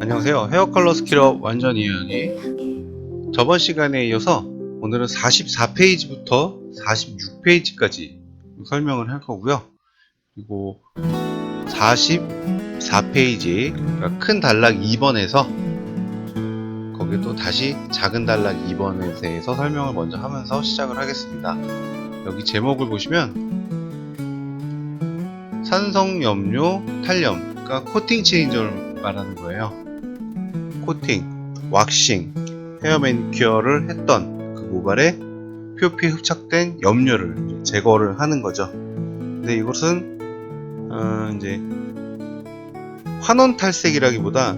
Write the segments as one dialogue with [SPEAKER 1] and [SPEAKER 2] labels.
[SPEAKER 1] 안녕하세요. 헤어 컬러 스킬업 완전 이해하기. 저번 시간에 이어서 오늘은 44페이지부터 46페이지까지 설명을 할 거고요. 그리고 44페이지, 그러니까 큰 단락 2번에서 거기에 또 다시 작은 단락 2번에 대해서 설명을 먼저 하면서 시작을 하겠습니다. 여기 제목을 보시면 산성염료 탈염, 그러니까 코팅 체인저를 말하는 거예요. 코팅, 왁싱, 헤어 매니큐어를 했던 그 모발에 표피에 흡착된 염료를 제거를 하는 거죠. 근데 이것은 이제 환원 탈색이라기보다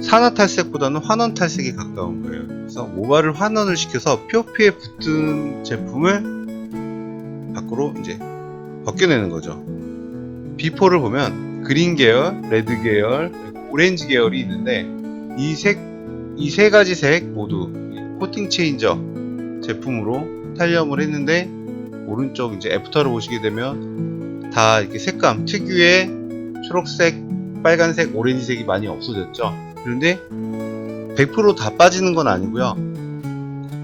[SPEAKER 1] 산화 탈색보다는 환원 탈색에 가까운 거예요. 그래서 모발을 환원을 시켜서 표피에 붙은 제품을 밖으로 이제 벗겨내는 거죠. 비포를 보면 그린 계열, 레드 계열, 오렌지 계열이 있는데 이 세 가지 색 모두 코팅 체인저 제품으로 탈염을 했는데 오른쪽 이제 애프터를 보시게 되면 다 이렇게 색감 특유의 초록색, 빨간색, 오렌지색이 많이 없어졌죠. 그런데 100% 다 빠지는 건 아니고요.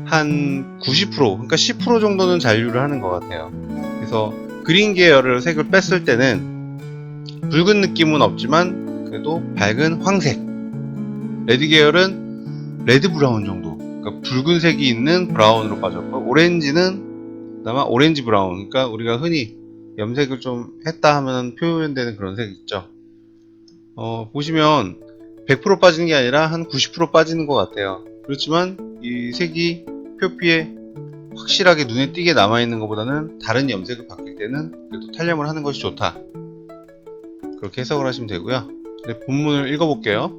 [SPEAKER 1] 한 90%, 그러니까 10% 정도는 잔류를 하는 것 같아요. 그래서 그린 계열을 색을 뺐을 때는 붉은 느낌은 없지만 그래도 밝은 황색, 레드 계열은 레드 브라운 정도, 그러니까 붉은색이 있는 브라운으로 빠졌고, 오렌지는 아마 오렌지 브라운, 그러니까 우리가 흔히 염색을 좀 했다 하면 표현되는 그런 색 있죠. 보시면 100% 빠지는 게 아니라 한 90% 빠지는 것 같아요. 그렇지만 이 색이 표피에 확실하게 눈에 띄게 남아있는 것보다는 다른 염색을 바뀔 때는 그래도 탈염을 하는 것이 좋다, 그렇게 해석을 하시면 되고요. 네, 본문을 읽어볼게요.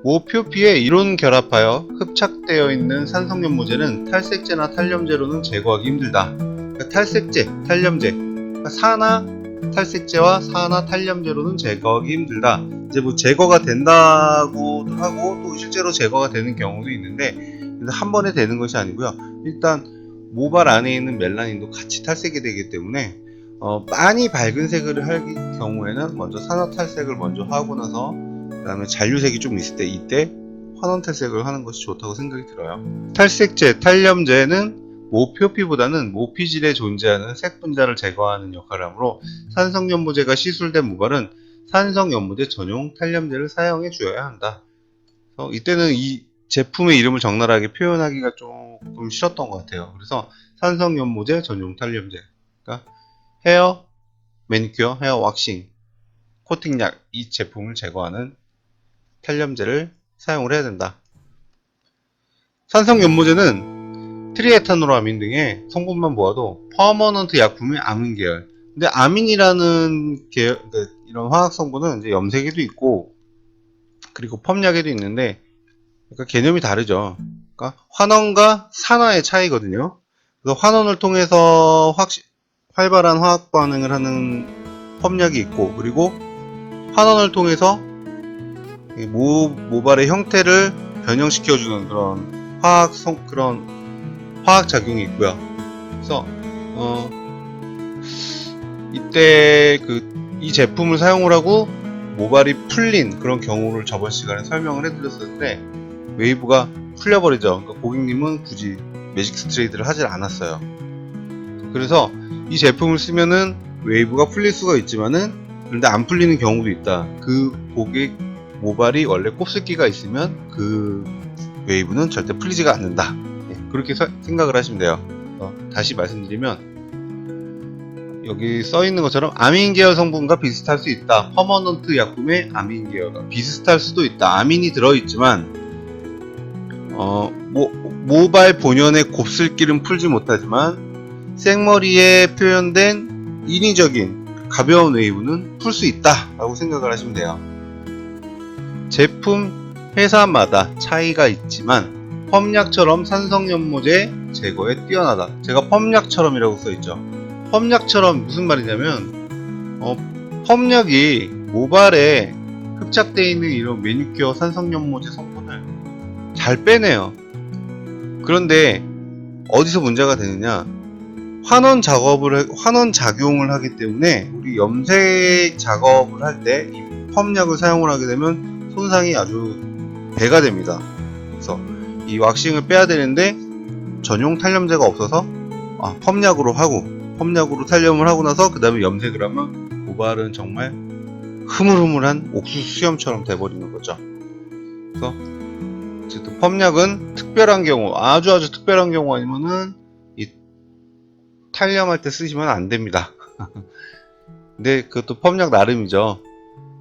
[SPEAKER 1] 모 표피에 이론 결합하여 흡착되어 있는 산성염모제는 탈색제나 탈염제로는 제거하기 힘들다. 그러니까 탈색제, 탈염제, 그러니까 산화 탈색제와 산화 탈염제로는 제거하기 힘들다. 이제 뭐 제거가 된다고도 하고 또 실제로 제거가 되는 경우도 있는데 한 번에 되는 것이 아니고요. 일단 모발 안에 있는 멜라닌도 같이 탈색이 되기 때문에 많이 밝은 색을 할 경우에는 먼저 산화 탈색을 먼저 하고 나서 그 다음에 잔류색이 좀 있을 때 이때 환원 탈색을 하는 것이 좋다고 생각이 들어요. 탈색제, 탈염제는 모표피보다는 모피질에 존재하는 색 분자를 제거하는 역할을 하므로 산성연모제가 시술된 모발은 산성연모제 전용 탈염제를 사용해 주어야 한다. 이때는 이 제품의 이름을 적나라하게 표현하기가 조금 싫었던 것 같아요. 그래서 산성연모제 전용 탈염제, 그러니까 헤어 매니큐어, 헤어 왁싱, 코팅약 이 제품을 제거하는 탈염제를 사용을 해야 된다. 산성연모제는 트리에탄올아민 등의 성분만 보아도 퍼머넌트 약품의 아민 계열. 근데 아민이라는 계열, 이런 화학 성분은 이제 염색에도 있고 그리고 펌약에도 있는데 그러니까 개념이 다르죠. 그러니까 환원과 산화의 차이거든요. 그래서 환원을 통해서 활발한 화학 반응을 하는 펌약이 있고, 그리고 환원을 통해서 모발의 형태를 변형시켜주는 그런 화학 작용이 있고요. 그래서 이때 이 제품을 사용을 하고 모발이 풀린 그런 경우를 저번 시간에 설명을 해드렸었는데 웨이브가 풀려버리죠. 그러니까 고객님은 굳이 매직 스트레이트를 하질 않았어요. 그래서 이 제품을 쓰면은 웨이브가 풀릴 수가 있지만은 그런데 안 풀리는 경우도 있다. 그 고객 모발이 원래 곱슬기가 있으면 그 웨이브는 절대 풀리지가 않는다. 그렇게 생각을 하시면 돼요. 다시 말씀드리면 여기 써있는 것처럼 아민 계열 성분과 비슷할 수 있다. 퍼머넌트 약품의 아민 계열과 비슷할 수도 있다. 아민이 들어있지만 모발 본연의 곱슬기는 풀지 못하지만 생머리에 표현된 인위적인 가벼운 웨이브는 풀 수 있다 라고 생각을 하시면 돼요. 제품 회사마다 차이가 있지만 펌약처럼 산성연모제 제거에 뛰어나다. 제가 펌약처럼이라고 써있죠. 펌약처럼 무슨 말이냐면 펌약이 모발에 흡착되어 있는 이런 매니큐어 산성연모제 성분을 잘 빼내요. 그런데 어디서 문제가 되느냐, 환원 작용을 하기 때문에 우리 염색 작업을 할 때 이 펌약을 사용을 하게 되면 손상이 아주 배가 됩니다. 그래서 이 왁싱을 빼야 되는데 전용 탈염제가 없어서 펌약으로 탈염을 하고 나서 그 다음에 염색을 하면 모발은 정말 흐물흐물한 옥수수 수염처럼 돼버리는 거죠. 그래서 어쨌든 펌약은 특별한 경우, 아주 특별한 경우 아니면은 이 탈염할 때 쓰시면 안 됩니다. 근데 그것도 펌약 나름이죠.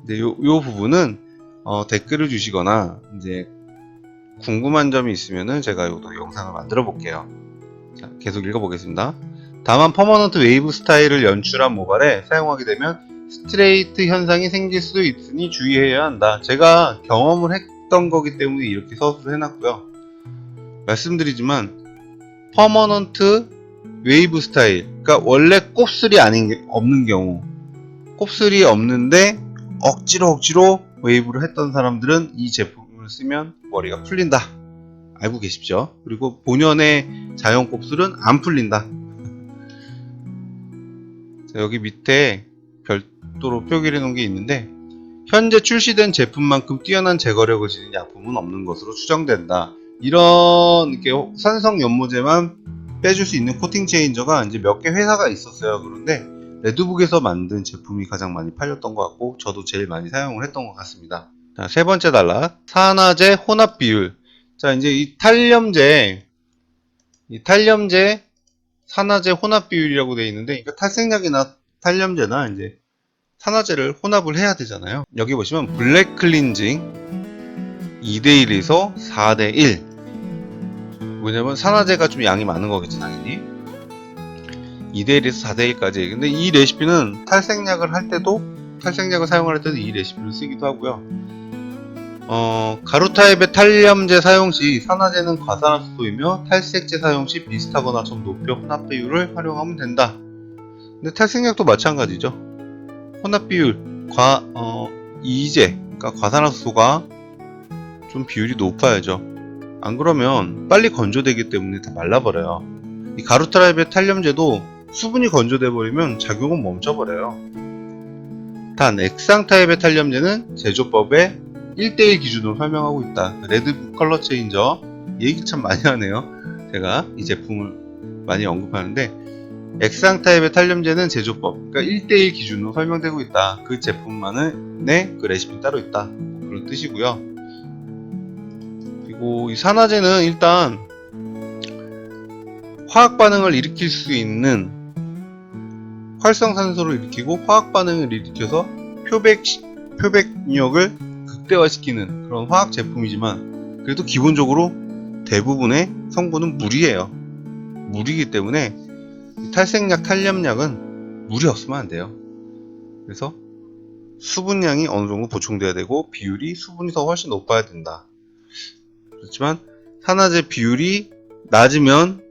[SPEAKER 1] 근데 요 부분은 댓글을 주시거나 이제 궁금한 점이 있으면은 제가 요도 영상을 만들어 볼게요. 자, 계속 읽어보겠습니다. 다만 퍼머넌트 웨이브 스타일을 연출한 모발에 사용하게 되면 스트레이트 현상이 생길 수도 있으니 주의해야 한다. 제가 경험을 했던 거기 때문에 이렇게 서술을 해놨고요. 말씀드리지만 퍼머넌트 웨이브 스타일, 그러니까 원래 곱슬이 없는 경우, 곱슬이 없는데 억지로 웨이브를 했던 사람들은 이 제품을 쓰면 머리가 풀린다. 알고 계십시오? 그리고 본연의 자연 곱슬은 안 풀린다. 자, 여기 밑에 별도로 표기를 해놓은 게 있는데, 현재 출시된 제품만큼 뛰어난 제거력을 지닌 약품은 없는 것으로 추정된다. 이런 이렇게 산성 연모제만 빼줄 수 있는 코팅 체인저가 이제 몇 개 회사가 있었어요. 그런데 레드북에서 만든 제품이 가장 많이 팔렸던 것 같고, 저도 제일 많이 사용을 했던 것 같습니다. 자, 세 번째 단락, 산화제 혼합 비율. 자, 이제 이 탈염제 산화제 혼합 비율이라고 되어 있는데, 그러니까 탈색약이나 탈염제나 이제 산화제를 혼합을 해야 되잖아요. 여기 보시면 블랙 클렌징 2대1에서 4대1. 뭐냐면 산화제가 좀 양이 많은 거겠지, 당연히. 2대1에서 4대1까지. 근데 이 레시피는 탈색약을 사용할 때도 이 레시피를 쓰기도 하고요. 가루 타입의 탈염제 사용 시 산화제는 과산화수소이며 탈색제 사용 시 비슷하거나 좀 높여 혼합 비율을 활용하면 된다. 근데 탈색약도 마찬가지죠. 혼합 비율, 그러니까 과산화수소가 좀 비율이 높아야죠. 안 그러면 빨리 건조되기 때문에 다 말라버려요. 이 가루 타입의 탈염제도 수분이 건조돼 버리면 작용은 멈춰버려요. 단 액상 타입의 탈염제는 제조법에 1대1 기준으로 설명하고 있다. 레드북 컬러 체인저 얘기 참 많이 하네요. 제가 이 제품을 많이 언급하는데, 액상 타입의 탈염제는 제조법, 그러니까 1대1 기준으로 설명되고 있다. 그 제품만의 그 레시피는 따로 있다. 그런 뜻이고요. 그리고 이 산화제는 일단 화학 반응을 일으킬 수 있는 활성산소를 일으키고 화학 반응을 일으켜서 표백력을 극대화시키는 그런 화학 제품이지만, 그래도 기본적으로 대부분의 성분은 물이에요. 물이기 때문에 탈색약, 탈염약은 물이 없으면 안 돼요. 그래서 수분량이 어느 정도 보충돼야 되고 비율이 수분이 더 훨씬 높아야 된다. 그렇지만 산화제 비율이 낮으면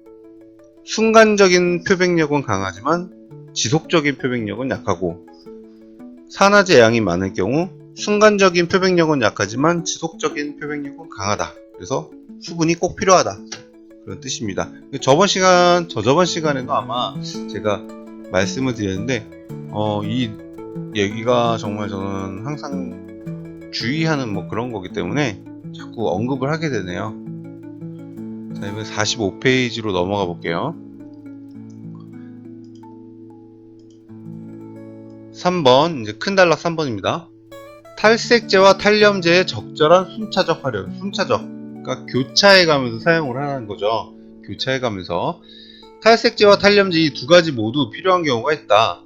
[SPEAKER 1] 순간적인 표백력은 강하지만 지속적인 표백력은 약하고, 산화제 양이 많을 경우 순간적인 표백력은 약하지만 지속적인 표백력은 강하다. 그래서 수분이 꼭 필요하다. 그런 뜻입니다. 저저번 시간에도 아마 제가 말씀을 드렸는데, 이 얘기가 정말 저는 항상 주의하는 뭐 그런 거기 때문에 자꾸 언급을 하게 되네요. 자, 이번 45페이지로 넘어가 볼게요. 3번, 이제 큰 단락 3번입니다. 탈색제와 탈염제의 적절한 순차적 활용. 그러니까 교차해 가면서 사용을 하는 거죠. 교차해 가면서. 탈색제와 탈염제 이 두 가지 모두 필요한 경우가 있다.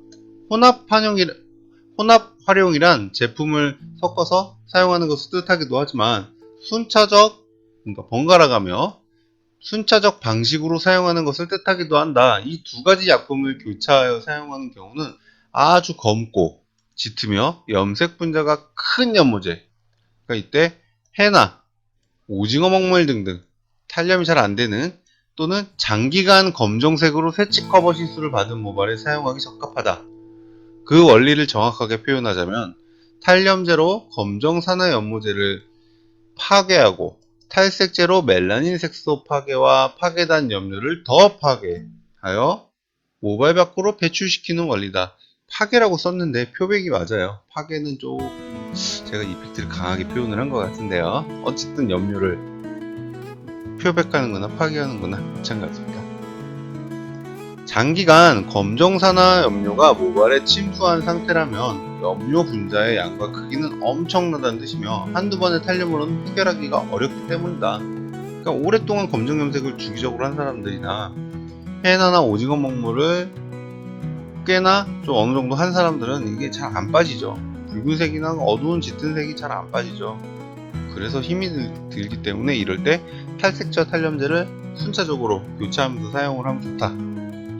[SPEAKER 1] 혼합 활용이란 제품을 섞어서 사용하는 것을 뜻하기도 하지만, 그러니까 번갈아 가며 순차적 방식으로 사용하는 것을 뜻하기도 한다. 이 두 가지 약품을 교차하여 사용하는 경우는 아주 검고 짙으며 염색 분자가 큰 연모제, 그러니까 이때 해나 오징어 먹물 등등 탈염이 잘 안되는 또는 장기간 검정색으로 세치 커버 시술을 받은 모발에 사용하기 적합하다. 그 원리를 정확하게 표현하자면, 탈염제로 검정 산화 연모제를 파괴하고 탈색제로 멜라닌 색소 파괴와 파괴단 염료를 더 파괴하여 모발 밖으로 배출시키는 원리다. 파괴라고 썼는데 표백이 맞아요. 파괴는 좀 제가 이펙트를 강하게 표현을 한 것 같은데요. 어쨌든 염료를 표백하는 거나 파괴하는 거나 마찬가지입니다. 장기간 검정산화 염료가 모발에 침투한 상태라면 염료 분자의 양과 크기는 엄청나다는 뜻이며 한두 번의 탈염으로는 해결하기가 어렵기 때문이다. 그러니까 오랫동안 검정 염색을 주기적으로 한 사람들이나 해나나 오징어 먹물을 꽤나 좀 어느 정도 한 사람들은 이게 잘 안 빠지죠. 붉은색이나 어두운 짙은 색이 잘 안 빠지죠. 그래서 힘이 들기 때문에 이럴 때 탈색제 탈염제를 순차적으로 교체하면서 사용을 하면 좋다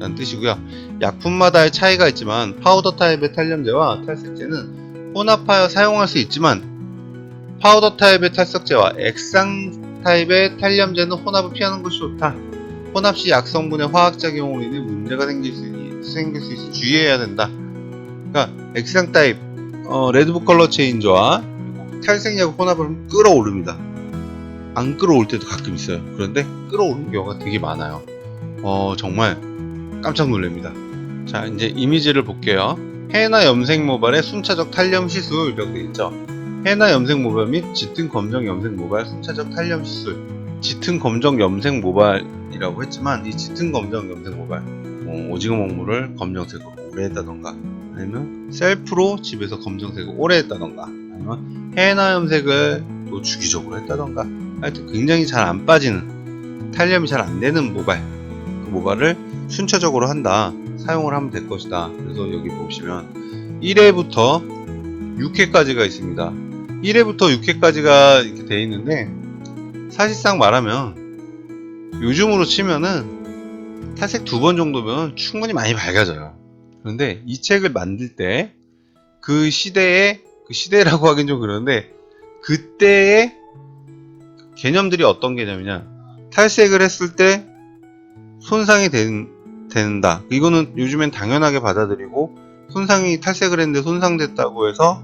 [SPEAKER 1] 라는 뜻이고요. 약품마다의 차이가 있지만 파우더 타입의 탈염제와 탈색제는 혼합하여 사용할 수 있지만 파우더 타입의 탈색제와 액상 타입의 탈염제는 혼합을 피하는 것이 좋다. 혼합 시 약성분의 화학작용으로 인해 문제가 생길 수 있어 주의해야 된다. 그러니까 액상 타입 레드북 컬러 체인저와 탈색약 혼합을 끌어오릅니다. 안 끌어올 때도 가끔 있어요. 그런데 끌어오르는 경우가 되게 많아요. 정말 깜짝 놀랍니다. 자, 이제 이미지를 볼게요. 해나 염색 모발의 순차적 탈염 시술 이라고 되어 있죠. 해나 염색 모발 및 짙은 검정 염색 모발 순차적 탈염 시술. 짙은 검정 염색 모발이라고 했지만 이 짙은 검정 염색 모발 오징어 먹물을 검정색으로 오래 했다던가 아니면 셀프로 집에서 검정색을 오래 했다던가 아니면 해나 염색을 또 주기적으로 했다던가 하여튼 굉장히 잘 안 빠지는 탈염이 잘 안 되는 모발 그 모발을 순차적으로 한다 사용을 하면 될 것이다. 그래서 여기 보시면 1회부터 6회까지가 있습니다. 1회부터 6회까지가 이렇게 되어 있는데 사실상 말하면 요즘으로 치면은 탈색 2번 정도면 충분히 많이 밝아져요. 그런데 이 책을 만들 때 그 시대라고 하긴 좀 그런데 그때의 개념들이 어떤 개념이냐, 탈색을 했을 때 손상이 된다. 이거는 요즘엔 당연하게 받아들이고 손상이 탈색을 했는데 손상됐다고 해서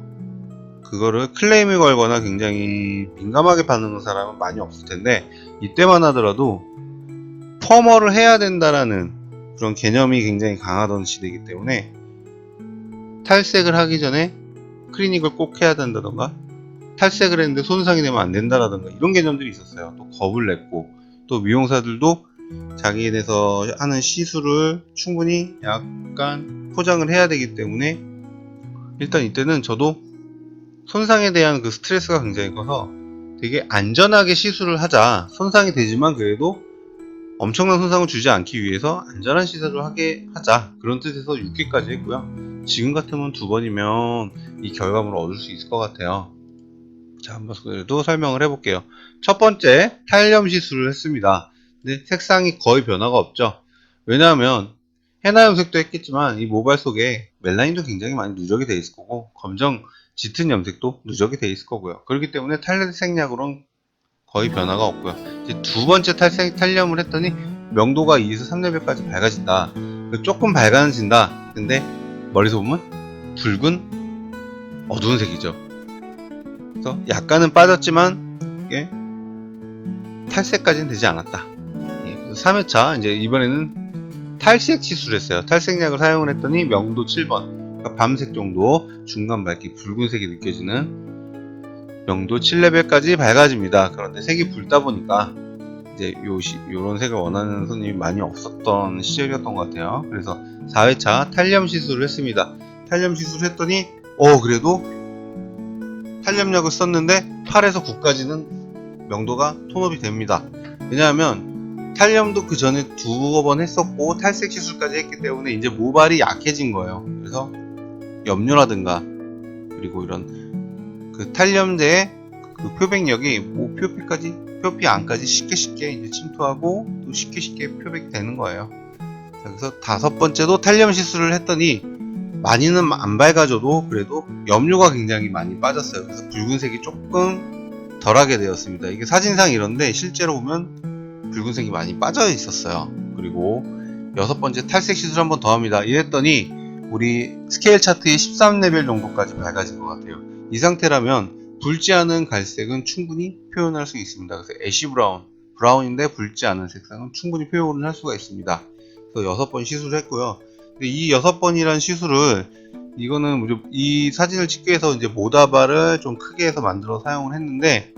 [SPEAKER 1] 그거를 클레임을 걸거나 굉장히 민감하게 받는 사람은 많이 없을 텐데 이때만 하더라도 펌어를 해야 된다라는 그런 개념이 굉장히 강하던 시대이기 때문에 탈색을 하기 전에 클리닉을 꼭 해야 된다던가 탈색을 했는데 손상이 되면 안 된다라던가 이런 개념들이 있었어요. 또 겁을 냈고 또 미용사들도 자기네에서 하는 시술을 충분히 약간 포장을 해야 되기 때문에 일단 이때는 저도 손상에 대한 그 스트레스가 굉장히 커서 되게 안전하게 시술을 하자. 손상이 되지만 그래도 엄청난 손상을 주지 않기 위해서 안전한 시술을 하게 하자. 그런 뜻에서 6회까지 했고요. 지금 같으면 2번이면 이 결과물을 얻을 수 있을 것 같아요. 자, 한번 그래도 설명을 해볼게요. 첫 번째, 탈염 시술을 했습니다. 근데 색상이 거의 변화가 없죠. 왜냐하면 해나 염색도 했겠지만 이 모발 속에 멜라닌도 굉장히 많이 누적이 되어 있을 거고 검정 짙은 염색도 누적이 되어 있을 거고요. 그렇기 때문에 탈색약으로는 거의 변화가 없고요. 이제 두 번째 탈염을 했더니 명도가 2에서 3레벨까지 밝아진다. 조금 밝아진다. 근데 멀리서 보면 붉은 어두운 색이죠. 그래서 약간은 빠졌지만 이게 탈색까지는 되지 않았다. 3회차 이제 이번에는 탈색 시술을 했어요. 탈색약을 사용을 했더니 명도 7번. 그러니까 밤색 정도 중간 밝기 붉은색이 느껴지는 명도 7레벨까지 밝아집니다. 그런데 색이 붉다 보니까 이제 요런 색을 원하는 손님이 많이 없었던 시절이었던 것 같아요. 그래서 4회차 탈염 시술을 했습니다. 탈염 시술을 했더니 그래도 탈염약을 썼는데 8에서 9까지는 명도가 톤업이 됩니다. 왜냐하면 탈염도 그 전에 2번 했었고 탈색 시술까지 했기 때문에 이제 모발이 약해진 거예요. 그래서 염료라든가 그리고 이런 그 탈염제의 그 표백력이 표피 안까지 쉽게 이제 침투하고 또 쉽게 표백이 되는 거예요. 자, 그래서 5번째도 탈염 시술을 했더니 많이는 안 밝아져도 그래도 염료가 굉장히 많이 빠졌어요. 그래서 붉은색이 조금 덜하게 되었습니다. 이게 사진상 이런데 실제로 보면 붉은색이 많이 빠져 있었어요. 그리고 6번째 탈색 시술 한 번 더 합니다. 이랬더니 우리 스케일 차트의 13레벨 정도까지 밝아진 것 같아요. 이 상태라면 붉지 않은 갈색은 충분히 표현할 수 있습니다. 그래서 애쉬 브라운인데 붉지 않은 색상은 충분히 표현을 할 수가 있습니다. 그래서 6번 시술을 했고요. 이 6번이라는 시술을 이거는 이 사진을 찍기 위해서 이제 모다발을 좀 크게 해서 만들어 사용을 했는데,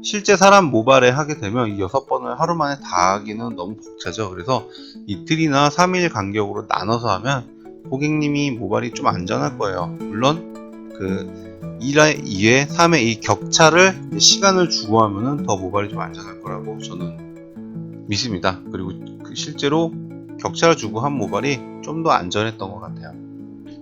[SPEAKER 1] 실제 사람 모발에 하게 되면 이 6번을 하루 만에 다 하기는 너무 벅차죠. 그래서 이틀이나 3일 간격으로 나눠서 하면 고객님이 모발이 좀 안전할 거예요. 물론 그 2회, 3회 이 격차를 시간을 주고 하면은 더 모발이 좀 안전할 거라고 저는 믿습니다. 그리고 실제로 격차를 주고 한 모발이 좀 더 안전했던 것 같아요.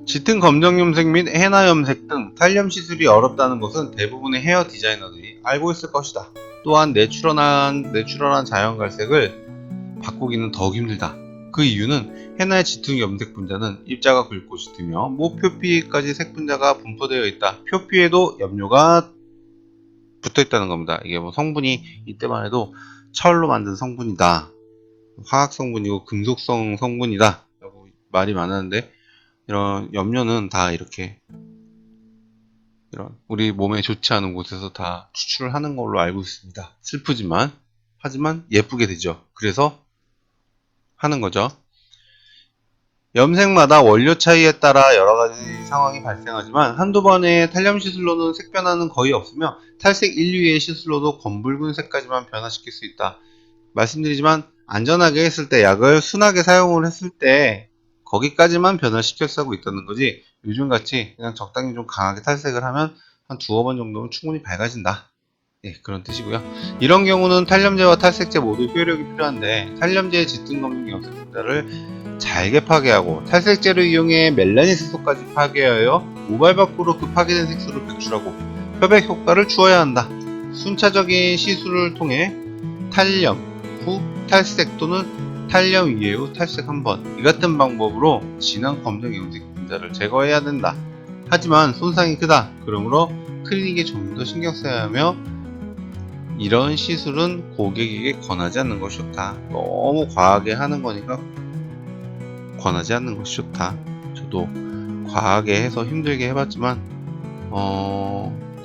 [SPEAKER 1] 짙은 검정 염색 및 헤나 염색 등 탈염 시술이 어렵다는 것은 대부분의 헤어 디자이너들이 알고 있을 것이다. 또한 내추럴한 자연 갈색을 바꾸기는 더욱 힘들다. 그 이유는 헤나의 짙은 염색 분자는 입자가 굵고 짙으며 모 표피까지 색 분자가 분포되어 있다. 표피에도 염료가 붙어 있다는 겁니다. 이게 뭐 성분이 이때만 해도 철로 만든 성분이다, 화학 성분이고 금속성 성분이다 라고 말이 많았는데, 이런 염료는 다 이렇게 이런 우리 몸에 좋지 않은 곳에서 다 추출을 하는 걸로 알고 있습니다. 슬프지만 하지만 예쁘게 되죠. 그래서 하는 거죠. 염색마다 원료 차이에 따라 여러가지 상황이 발생하지만 한두 번의 탈염 시술로는 색 변화는 거의 없으며 탈색 1, 2회 시술로도 검붉은 색까지만 변화시킬 수 있다. 말씀드리지만 안전하게 했을 때, 약을 순하게 사용을 했을 때 거기까지만 변화시켜서 하고 있다는 거지, 요즘같이 그냥 적당히 좀 강하게 탈색을 하면 한 두어 번 정도면 충분히 밝아진다. 예, 그런 뜻이고요. 이런 경우는 탈염제와 탈색제 모두 효력이 필요한데, 탈염제의 짙은 검정 염색 분자를 잘게 파괴하고 탈색제를 이용해 멜라닌 색소까지 파괴하여 모발 밖으로 그 파괴된 색소를 배출하고 협액 효과를 주어야 한다. 순차적인 시술을 통해 탈염 후 탈색 또는 탈염 이외 후 탈색 한 번, 이 같은 방법으로 진한 검정 염색 분자를 제거해야 된다. 하지만 손상이 크다. 그러므로 클리닉에 좀 더 신경 써야 하며, 이런 시술은 고객에게 권하지 않는 것이 좋다. 너무 과하게 하는 거니까 권하지 않는 것이 좋다. 저도 과하게 해서 힘들게 해봤지만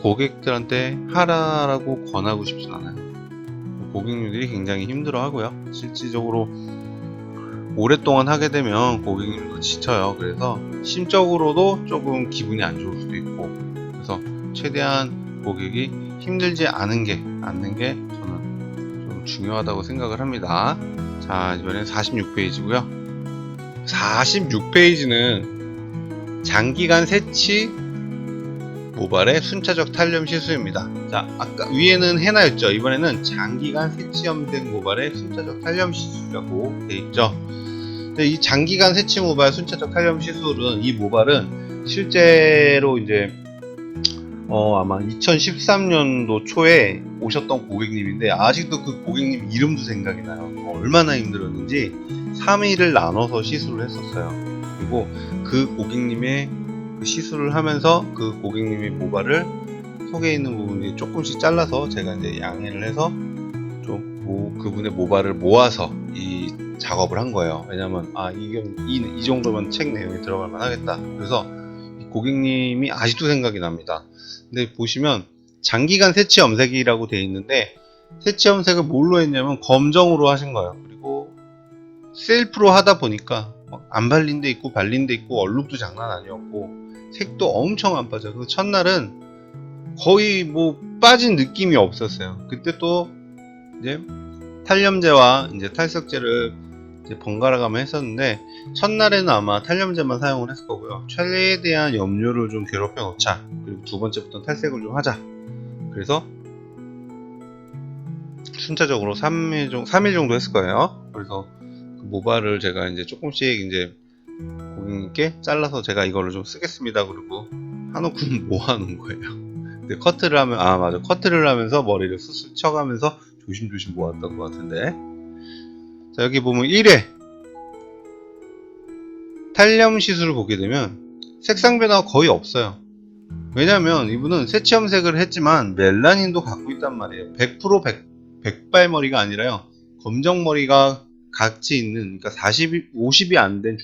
[SPEAKER 1] 고객들한테 하라고 권하고 싶진 않아요. 고객님들이 굉장히 힘들어 하고요. 실질적으로 오랫동안 하게 되면 고객님도 지쳐요. 그래서 심적으로도 조금 기분이 안 좋을 수도 있고, 그래서 최대한 고객이 힘들지 않는 게 저는 좀 중요하다고 생각을 합니다. 자, 이번엔 46페이지고요. 46페이지는 장기간 새치 모발의 순차적 탈염 시술입니다. 자, 아까 위에는 헤나였죠. 이번에는 장기간 새치 염색 모발의 순차적 탈염 시술이라고 되어 있죠. 근데 이 장기간 새치 모발 순차적 탈염 시술은, 이 모발은 실제로 이제 아마 2013년도 초에 오셨던 고객님인데, 아직도 그 고객님 이름도 생각이 나요. 얼마나 힘들었는지 3일을 나눠서 시술을 했었어요. 그리고 그 고객님의 시술을 하면서 그 고객님의 모발을 속에 있는 부분이 조금씩 잘라서 제가 이제 양해를 해서 좀 그분의 모발을 모아서 이 작업을 한 거예요. 왜냐면 이 정도면 책 내용에 들어갈 만하겠다. 그래서 이 고객님이 아직도 생각이 납니다. 근데 보시면 장기간 새치 염색이라고 되어 있는데, 새치 염색을 뭘로 했냐면 검정으로 하신 거예요. 그리고 셀프로 하다 보니까 안 발린 데 있고 발린 데 있고 얼룩도 장난 아니었고 색도 엄청 안 빠져요. 그래서 첫날은 거의 뭐 빠진 느낌이 없었어요. 그때 또 이제 탈염제와 이제 탈색제를 이제 번갈아 가며 했었는데, 첫날에는 아마 탈염제만 사용을 했을 거고요. 최대한 염료를 좀 괴롭혀 놓자. 그리고 두 번째부터는 탈색을 좀 하자. 그래서 순차적으로 3일 정도 했을 거예요. 그래서 그 모발을 제가 이제 조금씩 이제 고객님께 잘라서 제가 이걸로 좀 쓰겠습니다. 그리고 한우쿠 모아놓은 거예요. 근데 커트를 하면서 머리를 쓱쓱 쳐가면서 조심조심 모았던 것 같은데. 자, 여기 보면 1회 탈염 시술을 보게 되면 색상 변화가 거의 없어요. 왜냐면 이분은 새치 염색을 했지만 멜라닌도 갖고 있단 말이에요. 100% 백발머리가 아니라요, 검정머리가 같이 있는, 그러니까 50이 안 된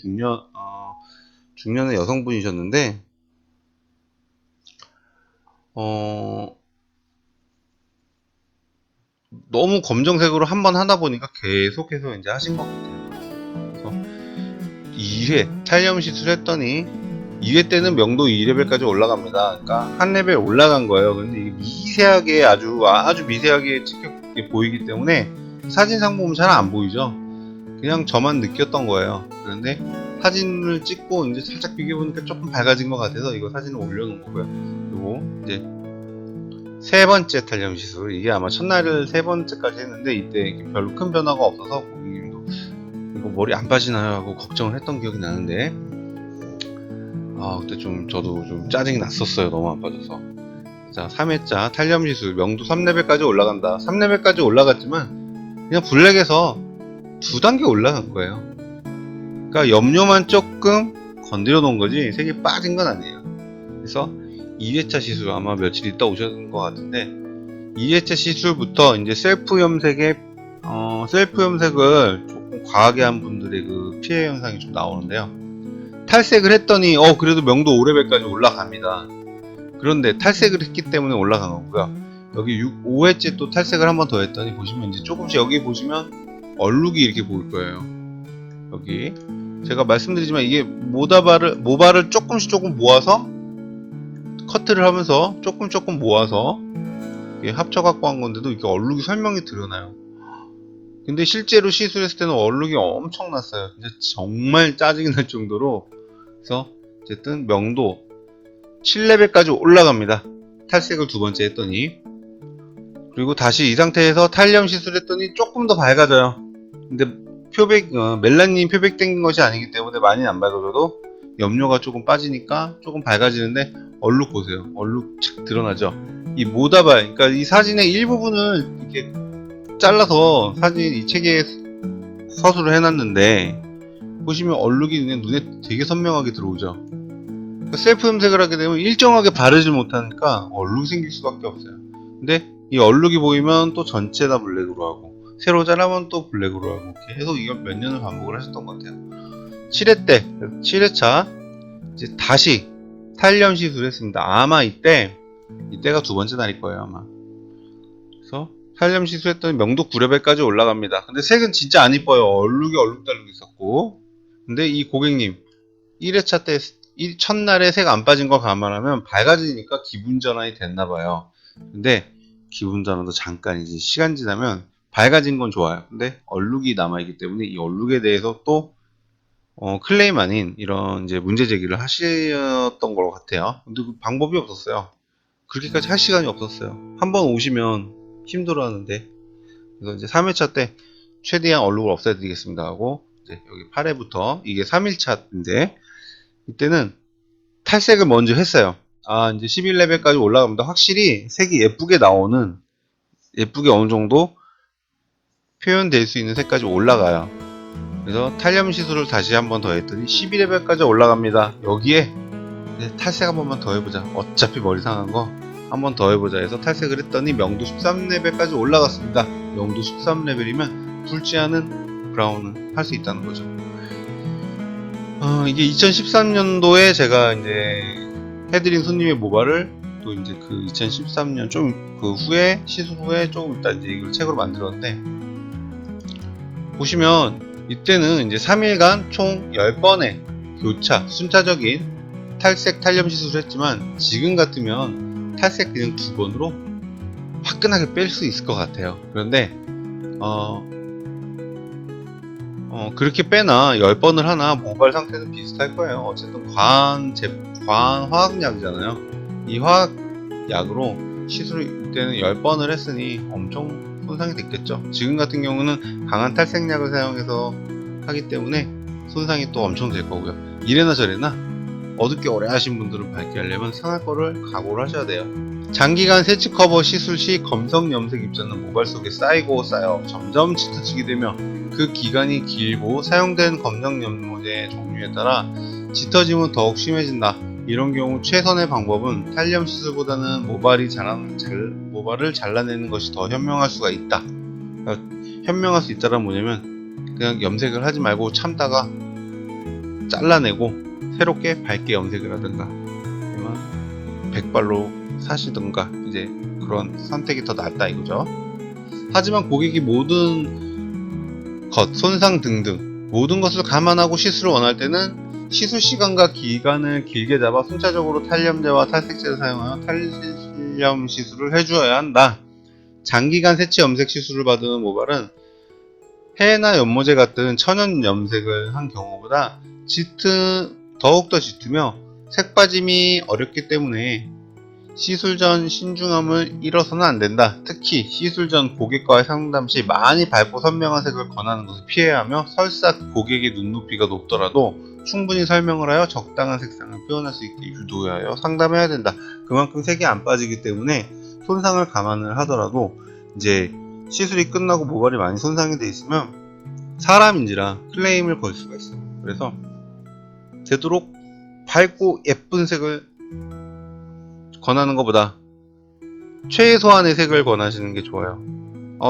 [SPEAKER 1] 중년의 여성분이셨는데, 너무 검정색으로 한번 하다 보니까 계속해서 이제 하신 것 같아요. 그래서 2회 탈염 시술했더니 2회 때는 명도 2레벨까지 올라갑니다. 그러니까 한 레벨 올라간 거예요. 근데 이게 미세하게 아주 미세하게 찍혀 보이기 때문에 사진상 보면 잘 안 보이죠. 그냥 저만 느꼈던 거예요. 그런데 사진을 찍고 이제 살짝 비교해보니까 조금 밝아진 것 같아서 이거 사진을 올려놓은 거고요. 그리고 이제 세 번째 탈염 시술, 이게 아마 첫날을 세 번째까지 했는데 이때 별로 큰 변화가 없어서 고객님도 이거 머리 안 빠지나요 하고 걱정을 했던 기억이 나는데, 그때 저도 좀 짜증이 났었어요. 너무 안 빠져서. 자, 3회차 탈염 시술 명도 3레벨까지 올라간다. 3레벨까지 올라갔지만 그냥 블랙에서 2단계 올라간 거예요. 그러니까 염료만 조금 건드려 놓은 거지 색이 빠진 건 아니에요. 그래서 2회차 시술, 아마 며칠 있다 오셨던 것 같은데, 2회차 시술부터 이제 셀프 염색을 조금 과하게 한 분들의 그 피해 현상이 좀 나오는데요. 탈색을 했더니 그래도 명도 5레벨까지 올라갑니다. 그런데 탈색을 했기 때문에 올라간 거고요. 여기 5회째 또 탈색을 한 번 더 했더니 보시면 이제 조금씩, 여기 보시면 얼룩이 이렇게 보일 거예요. 여기 제가 말씀드리지만 이게 모발을 조금 모아서 커트를 하면서 조금 모아서 합쳐갖고 한 건데도 이렇게 얼룩이 설명이 드러나요. 근데 실제로 시술했을 때는 얼룩이 엄청 났어요. 정말 짜증이 날 정도로. 그래서 어쨌든 명도 7레벨까지 올라갑니다. 탈색을 2번째 했더니. 그리고 다시 이 상태에서 탈염 시술했더니 조금 더 밝아져요. 근데 멜라닌 표백 땡긴 것이 아니기 때문에 많이 안 밝아져도 염료가 조금 빠지니까 조금 밝아지는데, 얼룩 보세요. 얼룩 착 드러나죠. 이 모다발, 그러니까 이 사진의 일부분을 이렇게 잘라서 이 책에 서술을 해놨는데, 보시면 얼룩이 그냥 눈에 되게 선명하게 들어오죠. 그러니까 셀프 염색을 하게 되면 일정하게 바르지 못하니까 얼룩이 생길 수밖에 없어요. 근데 이 얼룩이 보이면 또 전체 다 블랙으로 하고, 새로 자르면 또 블랙으로 하고, 계속 이걸 몇 년을 반복을 하셨던 것 같아요. 7회차 이제 다시 탈염 시술을 했습니다. 아마 이때가 2번째 날일 거예요, 아마. 그래서 탈염 시술했더니 명도 9레벨까지 올라갑니다. 근데 색은 진짜 안 이뻐요. 얼룩이 얼룩달룩 있었고. 근데 이 고객님 1회차 때 첫날에 색 안 빠진 거 감안하면 밝아지니까 기분 전환이 됐나봐요. 근데 기분 전환도 잠깐이지, 시간 지나면 밝아진 건 좋아요. 근데 얼룩이 남아있기 때문에 이 얼룩에 대해서 또 클레임 아닌 이런 이제 문제 제기를 하셨던 것 같아요. 근데 그 방법이 없었어요. 그렇게까지 할 시간이 없었어요. 한번 오시면 힘들어 하는데. 그래서 이제 3회차 때 최대한 얼룩을 없애드리겠습니다 하고, 이제 여기 8회부터 이게 3일차인데, 이때는 탈색을 먼저 했어요. 이제 11레벨까지 올라갑니다. 확실히 색이 예쁘게 어느 정도 표현될 수 있는 색까지 올라가요. 그래서 탈염 시술을 다시 한 번 더 했더니 12레벨까지 올라갑니다. 여기에 탈색 한 번만 더 해보자. 어차피 머리 상한 거 한 번 더 해보자 해서 탈색을 했더니 명도 13레벨까지 올라갔습니다. 명도 13레벨이면 붉지 않은 브라운을 할 수 있다는 거죠. 이게 2013년도에 제가 이제 해드린 손님의 모발을 또 이제 그 2013년 좀 그 후에, 시술 후에 조금 이따 이제 이걸 책으로 만들었는데, 보시면 이때는 이제 3일간 총 10번의 교차, 순차적인 탈색, 탈염 시술을 했지만, 지금 같으면 탈색 그냥 2번으로 화끈하게 뺄 수 있을 것 같아요. 그런데 그렇게 빼나 10번을 하나 모발 상태는 비슷할 거예요. 어쨌든 과한 화학약이잖아요. 이 화학약으로 시술 때는 10번을 했으니 엄청 손상이 됐겠죠. 지금 같은 경우는 강한 탈색약을 사용해서 하기 때문에 손상이 또 엄청 될 거고요. 이래나 저래나 어둡게 오래 하신 분들은 밝게 하려면 상할 거를 각오를 하셔야 돼요. 장기간 세치 커버 시술 시 검성 염색 입자는 모발 속에 쌓이고 쌓여 점점 짙어지게 되며, 그 기간이 길고 사용된 검정 연모제의 종류에 따라 짙어짐은 더욱 심해진다. 이런 경우 최선의 방법은 탈염 시술보다는 모발을 잘라내는 것이 더 현명할 수가 있다. 현명할 수 있다란 뭐냐면, 그냥 염색을 하지 말고 참다가 잘라내고 새롭게 밝게 염색을 하든가, 아니면 백발로 사시든가, 이제 그런 선택이 더 낫다 이거죠. 하지만 고객이 모든 것, 손상 등등 모든 것을 감안하고 시술을 원할 때는 시술 시간과 기간을 길게 잡아 순차적으로 탄염제와 탈색제를 사용하여 탈염 시술을 해주어야 한다. 장기간 세치 염색 시술을 받은 모발은 해나 연모제 같은 천연 염색을 한 경우보다 더욱더 짙으며 색 빠짐이 어렵기 때문에 시술 전 신중함을 잃어서는 안 된다. 특히 시술 전 고객과의 상담 시 많이 밝고 선명한 색을 권하는 것을 피해야 하며, 설사 고객의 눈높이가 높더라도 충분히 설명을 하여 적당한 색상을 표현할 수 있게 유도하여 상담해야 된다. 그만큼 색이 안 빠지기 때문에 손상을 감안을 하더라도 이제 시술이 끝나고 모발이 많이 손상이 돼 있으면 사람인지라 클레임을 걸 수가 있어요. 그래서 되도록 밝고 예쁜 색을 권하는 것보다 최소한의 색을 권하시는 게 좋아요.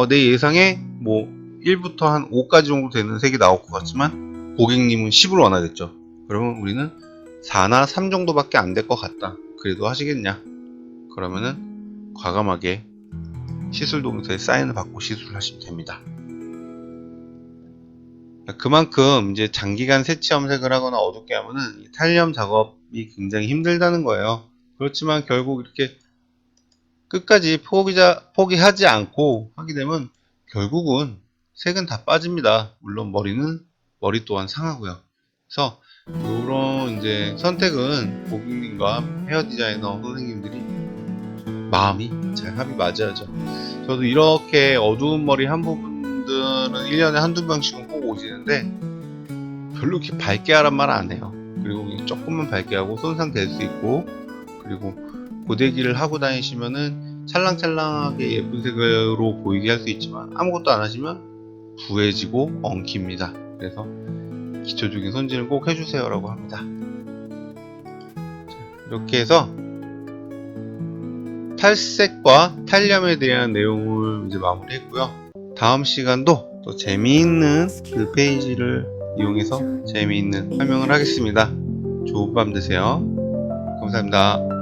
[SPEAKER 1] 내 예상에 뭐 1부터 한 5까지 정도 되는 색이 나올 것 같지만 고객님은 10을 원하겠죠. 그러면 우리는 4나 3 정도밖에 안 될 것 같다. 그래도 하시겠냐? 그러면은 과감하게 시술 동의서에 사인을 받고 시술을 하시면 됩니다. 그만큼 이제 장기간 세치 염색을 하거나 어둡게 하면은 탈염 작업이 굉장히 힘들다는 거예요. 그렇지만 결국 이렇게 끝까지 포기하지 않고 하게 되면 결국은 색은 다 빠집니다. 물론 머리 또한 상하고요. 그래서 이런 이제 선택은 고객님과 헤어 디자이너 선생님들이 마음이 잘 합이 맞아야죠. 저도 이렇게 어두운 머리 한 부분들은 1년에 한두 명씩은 꼭 오시는데 별로 이렇게 밝게 하란 말 안 해요. 그리고 조금만 밝게 하고 손상될 수 있고, 그리고 고데기를 하고 다니시면은 찰랑찰랑하게 예쁜 색으로 보이게 할 수 있지만 아무것도 안 하시면 부해지고 엉킵니다. 그래서 기초적인 손질을 꼭 해주세요 라고 합니다. 이렇게 해서 탈색과 탈염에 대한 내용을 이제 마무리했고요. 다음 시간도 또 재미있는 그 페이지를 이용해서 재미있는 설명을 하겠습니다. 좋은 밤 되세요. 감사합니다.